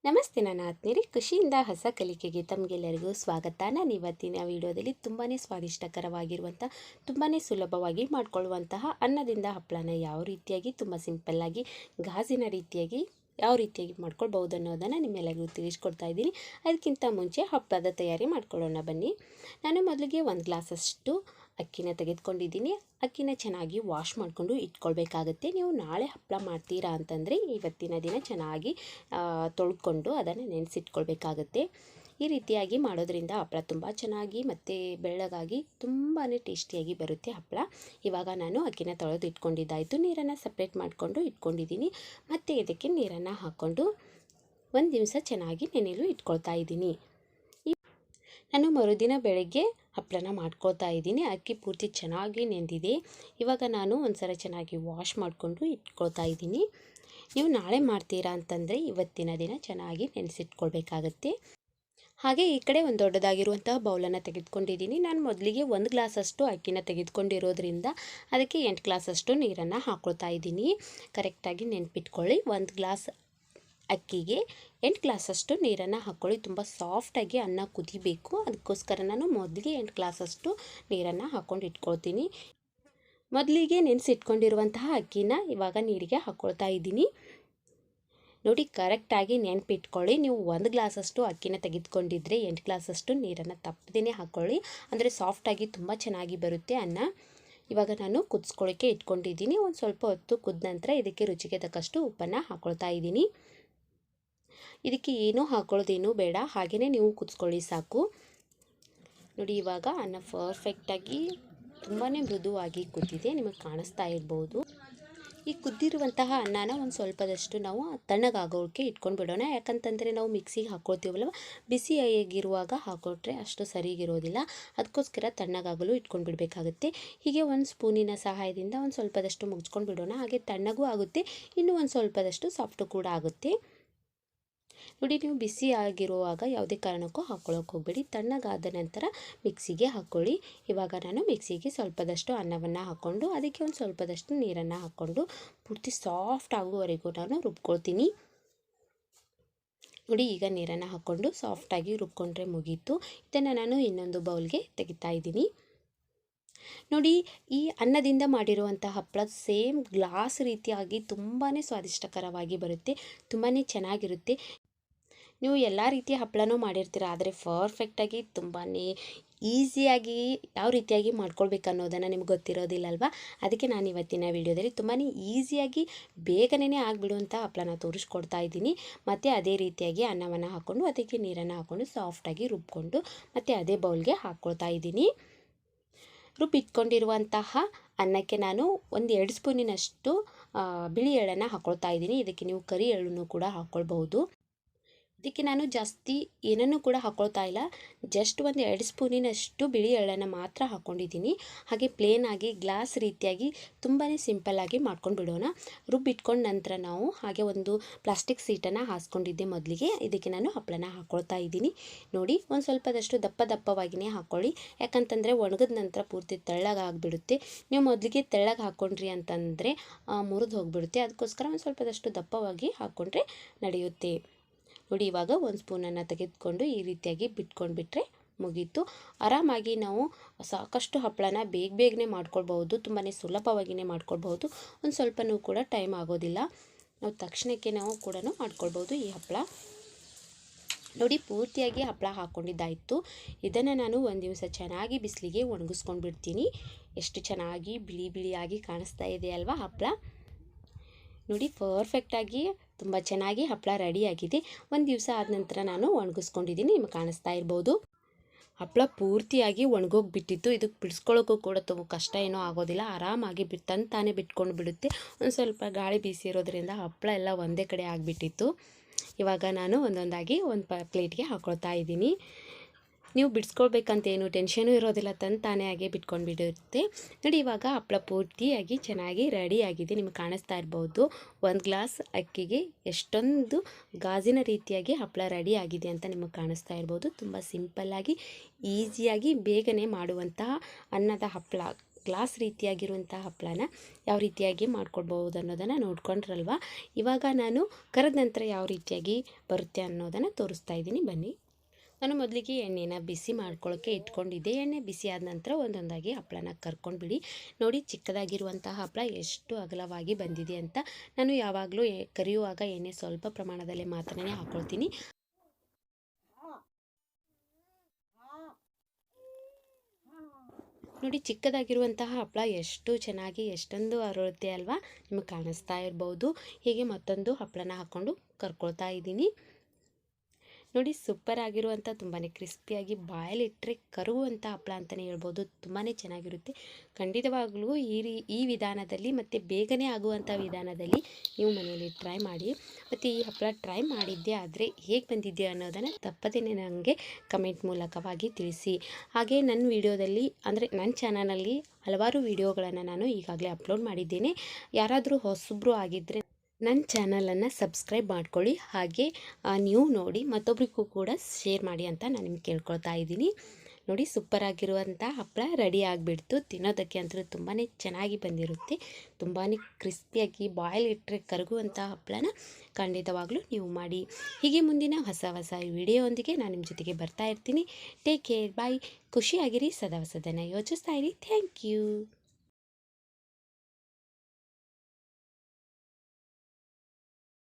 ನಮಸ್ತೆ ನನ್ನ ಆತ್ಮೀಯರೇ, ಖುಷಿಯಿಂದ ಹೊಸ ಕಲಿಕೆಗೆ ತಮಗೆಲ್ಲರಿಗೂ ಸ್ವಾಗತ. ನಾನು ಇವತ್ತಿನ ವಿಡಿಯೋದಲ್ಲಿ ತುಂಬಾ ಸ್ವಾದಿಷ್ಟಕರವಾಗಿರುವಂಥ ತುಂಬಾ ಸುಲಭವಾಗಿ ಮಾಡಿಕೊಳ್ಳುವಂತಹ ಅನ್ನದಿಂದ ಹಪ್ಪಳನ ಯಾವ ರೀತಿಯಾಗಿ ತುಂಬ ಸಿಂಪಲ್ಲಾಗಿ ಗಾಜಿನ ರೀತಿಯಾಗಿ ಯಾವ ರೀತಿಯಾಗಿ ಮಾಡ್ಕೊಳ್ಬೋದು ಅನ್ನೋದನ್ನು ನಿಮ್ಮೆಲ್ಲರಿಗೂ ತಿಳಿಸ್ಕೊಡ್ತಾ ಇದ್ದೀನಿ. ಅದಕ್ಕಿಂತ ಮುಂಚೆ ಹಪ್ಪಳದ ತಯಾರಿ ಮಾಡ್ಕೊಳ್ಳೋಣ ಬನ್ನಿ. ನಾನು ಮೊದಲಿಗೆ 1 ಗ್ಲಾಸಷ್ಟು ಅಕ್ಕಿನ ತೆಗೆದುಕೊಂಡಿದ್ದೀನಿ. ಅಕ್ಕಿನ ಚೆನ್ನಾಗಿ ವಾಶ್ ಮಾಡಿಕೊಂಡು ಇಟ್ಕೊಳ್ಬೇಕಾಗುತ್ತೆ. ನೀವು ನಾಳೆ ಹಪ್ಪಳ ಮಾಡ್ತೀರಾ ಅಂತಂದರೆ ಇವತ್ತಿನ ದಿನ ಚೆನ್ನಾಗಿ ತೊಳ್ಕೊಂಡು ಅದನ್ನು ನೆನೆಸಿಟ್ಕೊಳ್ಬೇಕಾಗತ್ತೆ. ಈ ರೀತಿಯಾಗಿ ಮಾಡೋದ್ರಿಂದ ಹಪ್ಪಳ ತುಂಬ ಚೆನ್ನಾಗಿ ಮತ್ತು ಬೆಳ್ಳಗಾಗಿ ತುಂಬಾ ಟೇಸ್ಟಿಯಾಗಿ ಬರುತ್ತೆ ಹಪ್ಪಳ. ಇವಾಗ ನಾನು ಅಕ್ಕಿನ ತೊಳೆದು ಇಟ್ಕೊಂಡಿದ್ದಾಯಿತು. ನೀರನ್ನು ಸಪ್ರೇಟ್ ಮಾಡಿಕೊಂಡು ಇಟ್ಕೊಂಡಿದ್ದೀನಿ. ಮತ್ತು ಇದಕ್ಕೆ ನೀರನ್ನು ಹಾಕ್ಕೊಂಡು 1 ದಿವಸ ಚೆನ್ನಾಗಿ ನೆನೆಯಲು ಇಟ್ಕೊಳ್ತಾ ಇದ್ದೀನಿ. ನಾನು ಮರುದಿನ ಬೆಳಗ್ಗೆ ಹಪ್ಪಳನ ಮಾಡ್ಕೊಳ್ತಾ ಇದ್ದೀನಿ. ಅಕ್ಕಿ ಪೂರ್ತಿ ಚೆನ್ನಾಗಿ ನೆಂದಿದೆ. ಇವಾಗ ನಾನು ಒಂದ್ಸಲ ಚೆನ್ನಾಗಿ ವಾಶ್ ಮಾಡಿಕೊಂಡು ಇಟ್ಕೊಳ್ತಾ ಇದ್ದೀನಿ. ನೀವು ನಾಳೆ ಮಾಡ್ತೀರಾ ಅಂತಂದರೆ ಇವತ್ತಿನ ದಿನ ಚೆನ್ನಾಗಿ ನೆನೆಸಿಟ್ಕೊಳ್ಬೇಕಾಗತ್ತೆ. ಹಾಗೆ ಈ ಕಡೆ ಒಂದು ದೊಡ್ಡದಾಗಿರುವಂತಹ ಬೌಲನ್ನು ತೆಗೆದುಕೊಂಡಿದ್ದೀನಿ. ನಾನು ಮೊದಲಿಗೆ 1 ಗ್ಲಾಸಷ್ಟು ಅಕ್ಕಿನ ತೆಗೆದುಕೊಂಡಿರೋದ್ರಿಂದ ಅದಕ್ಕೆ 8 ಗ್ಲಾಸಷ್ಟು ನೀರನ್ನು ಹಾಕ್ಕೊಳ್ತಾ ಇದ್ದೀನಿ. ಕರೆಕ್ಟಾಗಿ ನೆನ್ಪಿಟ್ಕೊಳ್ಳಿ. 1 ಗ್ಲಾಸ್ ಅಕ್ಕಿಗೆ 8 ಗ್ಲಾಸಷ್ಟು ನೀರನ್ನು ಹಾಕ್ಕೊಳ್ಳಿ. ತುಂಬ ಸಾಫ್ಟಾಗಿ ಅನ್ನ ಕುದಿಬೇಕು. ಅದಕ್ಕೋಸ್ಕರ ನಾನು ಮೊದಲಿಗೆ 8 ಗ್ಲಾಸಷ್ಟು ನೀರನ್ನು ಹಾಕ್ಕೊಂಡು ಇಟ್ಕೊಳ್ತೀನಿ. ಮೊದಲಿಗೆ ನೆನೆಸಿಟ್ಕೊಂಡಿರುವಂತಹ ಅಕ್ಕಿನ ಇವಾಗ ನೀರಿಗೆ ಹಾಕ್ಕೊಳ್ತಾ ಇದ್ದೀನಿ. ನೋಡಿ, ಕರೆಕ್ಟಾಗಿ ನೆನಪಿಟ್ಕೊಳ್ಳಿ. ನೀವು 1 ಗ್ಲಾಸಷ್ಟು ಅಕ್ಕಿನ ತೆಗೆದುಕೊಂಡಿದ್ರೆ 8 ಗ್ಲಾಸಷ್ಟು ನೀರನ್ನು ತಪ್ಪದೇ ಹಾಕ್ಕೊಳ್ಳಿ. ಅಂದರೆ ಸಾಫ್ಟಾಗಿ ತುಂಬ ಚೆನ್ನಾಗಿ ಬರುತ್ತೆ ಅನ್ನ. ಇವಾಗ ನಾನು ಕುದಿಸ್ಕೊಳ್ಳೋಕ್ಕೆ ಇಟ್ಕೊಂಡಿದ್ದೀನಿ. ಒಂದು ಸ್ವಲ್ಪ ಹೊತ್ತು ಕುದ್ದ ನಂತರ ಇದಕ್ಕೆ ರುಚಿಗೆ ತಕ್ಕಷ್ಟು ಉಪ್ಪನ್ನು ಹಾಕ್ಕೊಳ್ತಾ ಇದ್ದೀನಿ. ಇದಕ್ಕೆ ಏನೂ ಹಾಕ್ಕೊಳ್ಳೋದೇನೂ ಬೇಡ, ಹಾಗೆಯೇ ನೀವು ಕುದಿಸ್ಕೊಳ್ಳಿ ಸಾಕು. ನೋಡಿ, ಇವಾಗ ಅನ್ನ ಪರ್ಫೆಕ್ಟಾಗಿ ತುಂಬಾ ಮೃದುವಾಗಿ ಕುದ್ದಿದೆ. ನಿಮಗೆ ಕಾಣಿಸ್ತಾ ಇರ್ಬೋದು. ಈ ಕುದ್ದಿರುವಂತಹ ಅನ್ನನ ಒಂದು ಸ್ವಲ್ಪದಷ್ಟು ನಾವು ತಣ್ಣಗಾಗೋಕ್ಕೆ ಇಟ್ಕೊಂಡು ಬಿಡೋಣ. ಯಾಕಂತಂದರೆ ನಾವು ಮಿಕ್ಸಿಗೆ ಹಾಕ್ಕೊಳ್ತೀವಲ್ವ, ಬಿಸಿ ಆಗಿರುವಾಗ ಹಾಕ್ಕೊಟ್ರೆ ಅಷ್ಟು ಸರಿಗಿರೋದಿಲ್ಲ. ಅದಕ್ಕೋಸ್ಕರ ತಣ್ಣಗಾಗಲು ಇಟ್ಕೊಂಡು ಬಿಡಬೇಕಾಗುತ್ತೆ. ಹೀಗೆ 1 ಸ್ಪೂನಿನ ಸಹಾಯದಿಂದ ಒಂದು ಸ್ವಲ್ಪದಷ್ಟು ಮುಗಿಸ್ಕೊಂಡು ಬಿಡೋಣ. ಹಾಗೆ ತಣ್ಣಗೂ ಆಗುತ್ತೆ, ಇನ್ನೂ ಒಂದು ಸ್ವಲ್ಪದಷ್ಟು ಸಾಫ್ಟು ಕೂಡ ಆಗುತ್ತೆ. ನೋಡಿ, ನೀವು ಬಿಸಿ ಆಗಿರುವಾಗ ಯಾವುದೇ ಕಾರಣಕ್ಕೂ ಹಾಕ್ಕೊಳ್ಳೋಕೆ ಹೋಗಬೇಡಿ. ತಣ್ಣಗಾದ ನಂತರ ಮಿಕ್ಸಿಗೆ ಹಾಕ್ಕೊಳ್ಳಿ. ಇವಾಗ ನಾನು ಮಿಕ್ಸಿಗೆ ಸ್ವಲ್ಪದಷ್ಟು ಅನ್ನವನ್ನು ಹಾಕ್ಕೊಂಡು ಅದಕ್ಕೆ ಒಂದು ಸ್ವಲ್ಪದಷ್ಟು ನೀರನ್ನು ಹಾಕ್ಕೊಂಡು ಪೂರ್ತಿ ಸಾಫ್ಟ್ ಆಗುವವರೆಗೂ ನಾನು ರುಬ್ಕೊಳ್ತೀನಿ. ನೋಡಿ, ಈಗ ನೀರನ್ನು ಹಾಕ್ಕೊಂಡು ಸಾಫ್ಟಾಗಿ ರುಬ್ಕೊಂಡ್ರೆ ಮುಗೀತು. ಇದನ್ನು ನಾನು ಇನ್ನೊಂದು ಬೌಲ್ಗೆ ತೆಗಿತಾ ಇದ್ದೀನಿ. ನೋಡಿ, ಈ ಅನ್ನದಿಂದ ಮಾಡಿರುವಂಥ ಹಪ್ಪಳ ಸೇಮ್ ಗ್ಲಾಸ್ ರೀತಿಯಾಗಿ ತುಂಬಾ ಸ್ವಾದಿಷ್ಟಕರವಾಗಿ ಬರುತ್ತೆ. ತುಂಬಾ ಚೆನ್ನಾಗಿರುತ್ತೆ. ನೀವು ಎಲ್ಲ ರೀತಿಯ ಹಪ್ಪಳನೂ ಮಾಡಿರ್ತೀರ, ಆದರೆ ಪರ್ಫೆಕ್ಟಾಗಿ ತುಂಬಾ ಈಸಿಯಾಗಿ ಯಾವ ರೀತಿಯಾಗಿ ಮಾಡ್ಕೊಳ್ಬೇಕು ಅನ್ನೋದನ್ನು ನಿಮ್ಗೆ ಗೊತ್ತಿರೋದಿಲ್ಲ ಅಲ್ವಾ. ಅದಕ್ಕೆ ನಾನು ಇವತ್ತಿನ ವಿಡಿಯೋದಲ್ಲಿ ತುಂಬಾ ಈಸಿಯಾಗಿ ಬೇಗನೆ ಆಗಿಬಿಡುವಂಥ ಹಪ್ಪಳನ ತೋರಿಸ್ಕೊಡ್ತಾ ಇದ್ದೀನಿ. ಮತ್ತು ಅದೇ ರೀತಿಯಾಗಿ ಅನ್ನವನ್ನು ಹಾಕ್ಕೊಂಡು ಅದಕ್ಕೆ ನೀರನ್ನು ಹಾಕ್ಕೊಂಡು ಸಾಫ್ಟಾಗಿ ರುಬ್ಕೊಂಡು ಮತ್ತು ಅದೇ ಬೌಲ್ಗೆ ಹಾಕ್ಕೊಳ್ತಾ ಇದ್ದೀನಿ. ರುಬ್ಬಿಟ್ಕೊಂಡಿರುವಂತಹ ಅನ್ನಕ್ಕೆ ನಾನು 1-2 ಸ್ಪೂನಿನಷ್ಟು ಬಿಳಿ ಎಳ್ಳನ್ನು ಹಾಕ್ಕೊಳ್ತಾ ಇದ್ದೀನಿ. ಇದಕ್ಕೆ ನೀವು ಕರಿ ಎಳ್ಳನ್ನು ಕೂಡ ಹಾಕ್ಕೊಳ್ಬಹುದು. ಇದಕ್ಕೆ ನಾನು ಜಾಸ್ತಿ ಏನನ್ನು ಕೂಡ ಹಾಕ್ಕೊಳ್ತಾ ಇಲ್ಲ. ಜಸ್ಟ್ 1-2 ಸ್ಪೂನಿನಷ್ಟು ಬಿಳಿ ಎಳ್ಳನ್ನು ಮಾತ್ರ ಹಾಕ್ಕೊಂಡಿದ್ದೀನಿ. ಹಾಗೆ ಪ್ಲೇನಾಗಿ ಗ್ಲಾಸ್ ರೀತಿಯಾಗಿ ತುಂಬಾ ಸಿಂಪಲ್ಲಾಗಿ ಮಾಡ್ಕೊಂಡು ಬಿಡೋಣ. ರುಬ್ಬಿಟ್ಕೊಂಡು ನಂತರ ನಾವು ಹಾಗೆ ಒಂದು ಪ್ಲಾಸ್ಟಿಕ್ ಸೀಟನ್ನು ಹಾಸ್ಕೊಂಡಿದ್ದೆ ಮೊದಲಿಗೆ. ಇದಕ್ಕೆ ನಾನು ಹಪ್ಪಳನ ಹಾಕ್ಕೊಳ್ತಾ ಇದ್ದೀನಿ. ನೋಡಿ, ಒಂದು ಸ್ವಲ್ಪದಷ್ಟು ದಪ್ಪವಾಗಿಯೇ ಹಾಕ್ಕೊಳ್ಳಿ. ಯಾಕಂತಂದರೆ ಒಣಗಿದ ನಂತರ ಪೂರ್ತಿ ತೆಳ್ಳಗಾಗಿಬಿಡುತ್ತೆ. ನೀವು ಮೊದಲಿಗೆ ತೆಳ್ಳಗೆ ಹಾಕ್ಕೊಂಡ್ರಿ ಅಂತಂದರೆ ಮುರಿದು ಹೋಗಿಬಿಡುತ್ತೆ. ಅದಕ್ಕೋಸ್ಕರ ಒಂದು ಸ್ವಲ್ಪದಷ್ಟು ದಪ್ಪವಾಗಿ ಹಾಕ್ಕೊಂಡ್ರೆ ನಡೆಯುತ್ತೆ. ನೋಡಿ, ಇವಾಗ 1 ಸ್ಪೂನನ್ನು ತೆಗೆದುಕೊಂಡು ಈ ರೀತಿಯಾಗಿ ಬಿಟ್ಕೊಂಡ್ಬಿಟ್ರೆ ಮುಗೀತು. ಆರಾಮಾಗಿ ನಾವು ಸಾಕಷ್ಟು ಹಪ್ಪಳನ ಬೇಗನೆ ಮಾಡ್ಕೊಳ್ಬಹುದು. ತುಂಬಾ ಸುಲಭವಾಗಿಯೇ ಮಾಡ್ಕೊಳ್ಬಹುದು. ಒಂದು ಸ್ವಲ್ಪನೂ ಕೂಡ ಟೈಮ್ ಆಗೋದಿಲ್ಲ. ನಾವು ತಕ್ಷಣಕ್ಕೆ ನಾವು ಕೂಡ ಮಾಡ್ಕೊಳ್ಬೋದು ಈ ಹಪ್ಪಳ. ನೋಡಿ, ಪೂರ್ತಿಯಾಗಿ ಹಪ್ಪಳ ಹಾಕ್ಕೊಂಡಿದ್ದಾಯಿತು. ಇದನ್ನು ನಾನು 1 ದಿವಸ ಚೆನ್ನಾಗಿ ಬಿಸಿಲಿಗೆ ಒಣಗಿಸ್ಕೊಂಡು ಬಿಡ್ತೀನಿ. ಎಷ್ಟು ಚೆನ್ನಾಗಿ ಬಿಳಿಯಾಗಿ ಕಾಣಿಸ್ತಾ ಇದೆ ಅಲ್ವಾ ಹಪ್ಪಳ. ನೋಡಿ, ಪರ್ಫೆಕ್ಟಾಗಿ ತುಂಬ ಚೆನ್ನಾಗಿ ಹಪ್ಪಳ ರೆಡಿಯಾಗಿದೆ. 1 ದಿವಸ ಆದ ನಂತರ ನಾನು ಒಣಗಿಸ್ಕೊಂಡಿದ್ದೀನಿ. ನಿಮಗೆ ಕಾಣಿಸ್ತಾ ಇರ್ಬೋದು. ಹಪ್ಪಳ ಪೂರ್ತಿಯಾಗಿ ಒಣಗೋಗಿಬಿಟ್ಟಿತ್ತು. ಇದಕ್ಕೆ ಬಿಡಿಸ್ಕೊಳ್ಳೋಕ್ಕೂ ಕೂಡ ತುಂಬ ಕಷ್ಟ ಏನೂ ಆಗೋದಿಲ್ಲ. ಆರಾಮಾಗಿ ತಾನೇ ಬಿಟ್ಕೊಂಡು ಬಿಡುತ್ತೆ. ಒಂದು ಸ್ವಲ್ಪ ಗಾಳಿ ಬೀಸಿರೋದ್ರಿಂದ ಹಪ್ಪಳ ಎಲ್ಲ ಒಂದೇ ಕಡೆ ಆಗಿಬಿಟ್ಟಿತ್ತು. ಇವಾಗ ನಾನು ಒಂದೊಂದಾಗಿ ಒಂದು ಪ್ಲೇಟ್ಗೆ ಹಾಕ್ಕೊಳ್ತಾ ಇದ್ದೀನಿ. ನೀವು ಬಿಡಿಸ್ಕೊಳ್ಬೇಕಂತ ಏನು ಟೆನ್ಷನೂ ಇರೋದಿಲ್ಲ, ತಾನೇ ಹಾಗೆ ಬಿಟ್ಕೊಂಡು ಬಿಡುತ್ತೆ. ನೋಡಿ, ಇವಾಗ ಹಪ್ಪಳ ಪೂರ್ತಿಯಾಗಿ ಚೆನ್ನಾಗಿ ರೆಡಿಯಾಗಿದೆ. ನಿಮಗೆ ಕಾಣಿಸ್ತಾ ಇರ್ಬೋದು. 1 ಗ್ಲಾಸ್ ಅಕ್ಕಿಗೆ ಎಷ್ಟೊಂದು ಗಾಜಿನ ರೀತಿಯಾಗಿ ಹಪ್ಪಳ ರೆಡಿಯಾಗಿದೆ ಅಂತ ನಿಮಗೆ ಕಾಣಿಸ್ತಾ ಇರ್ಬೋದು. ತುಂಬ ಸಿಂಪಲ್ಲಾಗಿ ಈಸಿಯಾಗಿ ಬೇಗನೆ ಮಾಡುವಂತಹ ಅನ್ನದ ಹಪ್ಪಳ ಗ್ಲಾಸ್ ರೀತಿಯಾಗಿರುವಂಥ ಹಪ್ಪಳನ ಯಾವ ರೀತಿಯಾಗಿ ಮಾಡ್ಕೊಳ್ಬೋದು ಅನ್ನೋದನ್ನು ನೋಡ್ಕೊಂಡ್ರಲ್ವ. ಇವಾಗ ನಾನು ಕರೆದ ನಂತರ ಯಾವ ರೀತಿಯಾಗಿ ಬರುತ್ತೆ ಅನ್ನೋದನ್ನು ತೋರಿಸ್ತಾ ಇದ್ದೀನಿ, ಬನ್ನಿ. ನಾನು ಮೊದಲಿಗೆ ಎಣ್ಣೆನ ಬಿಸಿ ಮಾಡ್ಕೊಳ್ಳೋಕ್ಕೆ ಇಟ್ಕೊಂಡಿದ್ದೆ. ಎಣ್ಣೆ ಬಿಸಿ ಆದ ನಂತರ ಒಂದೊಂದಾಗಿ ಹಪ್ಪಳನ ಕರ್ಕೊಂಡ್ಬಿಡಿ. ನೋಡಿ ಚಿಕ್ಕದಾಗಿರುವಂತಹ ಹಪ್ಪಳ ಎಷ್ಟು ಅಗಲವಾಗಿ ಬಂದಿದೆ ಅಂತ. ನಾನು ಯಾವಾಗಲೂ ಕರಿಯುವಾಗ ಎಣ್ಣೆ ಸ್ವಲ್ಪ ಪ್ರಮಾಣದಲ್ಲಿ ಮಾತ್ರನೇ ಹಾಕ್ಕೊಳ್ತೀನಿ. ನೋಡಿ ಚಿಕ್ಕದಾಗಿರುವಂತಹ ಹಪ್ಪಳ ಎಷ್ಟು ಚೆನ್ನಾಗಿ ಎಷ್ಟೊಂದು ಅರಳುತ್ತೆ ಅಲ್ವಾ, ನಿಮಗೆ ಕಾಣಿಸ್ತಾ ಇರ್ಬೋದು. ಹೀಗೆ ಮತ್ತೊಂದು ಹಪ್ಪಳನ ಹಾಕ್ಕೊಂಡು ಕರ್ಕೊಳ್ತಾ ಇದ್ದೀನಿ. ನೋಡಿ ಸೂಪರ್ ಆಗಿರುವಂಥ ತುಂಬಾ ಕ್ರಿಸ್ಪಿಯಾಗಿ ಬಾಯಲ್ಲಿಟ್ಟರೆ ಕರುವಂಥ ಹಪ್ಪಳ ಅಂತಲೇ ಹೇಳ್ಬೋದು. ತುಂಬಾ ಚೆನ್ನಾಗಿರುತ್ತೆ. ಖಂಡಿತವಾಗ್ಲೂ ಈ ವಿಧಾನದಲ್ಲಿ ಮತ್ತು ಬೇಗನೆ ಆಗುವಂಥ ವಿಧಾನದಲ್ಲಿ ನೀವು ಮನೆಯಲ್ಲಿ ಟ್ರೈ ಮಾಡಿ. ಮತ್ತು ಈ ಹಪ್ಪಳ ಟ್ರೈ ಮಾಡಿದ್ದೆ ಆದರೆ ಹೇಗೆ ಬಂದಿದೆ ಅನ್ನೋದನ್ನು ತಪ್ಪದೇ ನನಗೆ ಕಮೆಂಟ್ ಮೂಲಕವಾಗಿ ತಿಳಿಸಿ. ಹಾಗೆ ನನ್ನ ವಿಡಿಯೋದಲ್ಲಿ ಅಂದರೆ ನನ್ನ ಚಾನಲಲ್ಲಿ ಹಲವಾರು ವಿಡಿಯೋಗಳನ್ನು ನಾನು ಈಗಾಗಲೇ ಅಪ್ಲೋಡ್ ಮಾಡಿದ್ದೇನೆ. ಯಾರಾದರೂ ಹೊಸಬ್ರು ಆಗಿದ್ದರೆ ನನ್ನ ಚಾನಲನ್ನು ಸಬ್ಸ್ಕ್ರೈಬ್ ಮಾಡ್ಕೊಳ್ಳಿ. ಹಾಗೆ ನೀವು ನೋಡಿ ಮತ್ತೊಬ್ಬರಿಗೂ ಕೂಡ ಶೇರ್ ಮಾಡಿ ಅಂತ ನಾನು ನಿಮ್ಗೆ ಕೇಳ್ಕೊಳ್ತಾ ಇದ್ದೀನಿ. ನೋಡಿ ಸೂಪರ್ ಆಗಿರುವಂಥ ಹಪ್ಪಳ ರೆಡಿ ಆಗಿಬಿಡ್ತು. ತಿನ್ನೋದಕ್ಕೆ ಅಂತೂ ತುಂಬಾ ಚೆನ್ನಾಗಿ ಬಂದಿರುತ್ತೆ. ತುಂಬಾ ಕ್ರಿಸ್ಪಿಯಾಗಿ ಬಾಯಲ್ಲಿಟ್ಟರೆ ಕರಗುವಂಥ ಹಪ್ಪಳನ ಖಂಡಿತವಾಗ್ಲೂ ನೀವು ಮಾಡಿ. ಹೀಗೆ ಮುಂದಿನ ಹೊಸ ವಿಡಿಯೋದೊಂದಿಗೆ ನಾನು ನಿಮ್ಮ ಜೊತೆಗೆ ಬರ್ತಾ ಇರ್ತೀನಿ. ಟೇಕ್ ಕೇರ್, ಬಾಯ್. ಖುಷಿಯಾಗಿರಿ, ಸದಾ ಹೊಸದನ್ನು ಯೋಚಿಸ್ತಾ ಇರಿ. Thank you.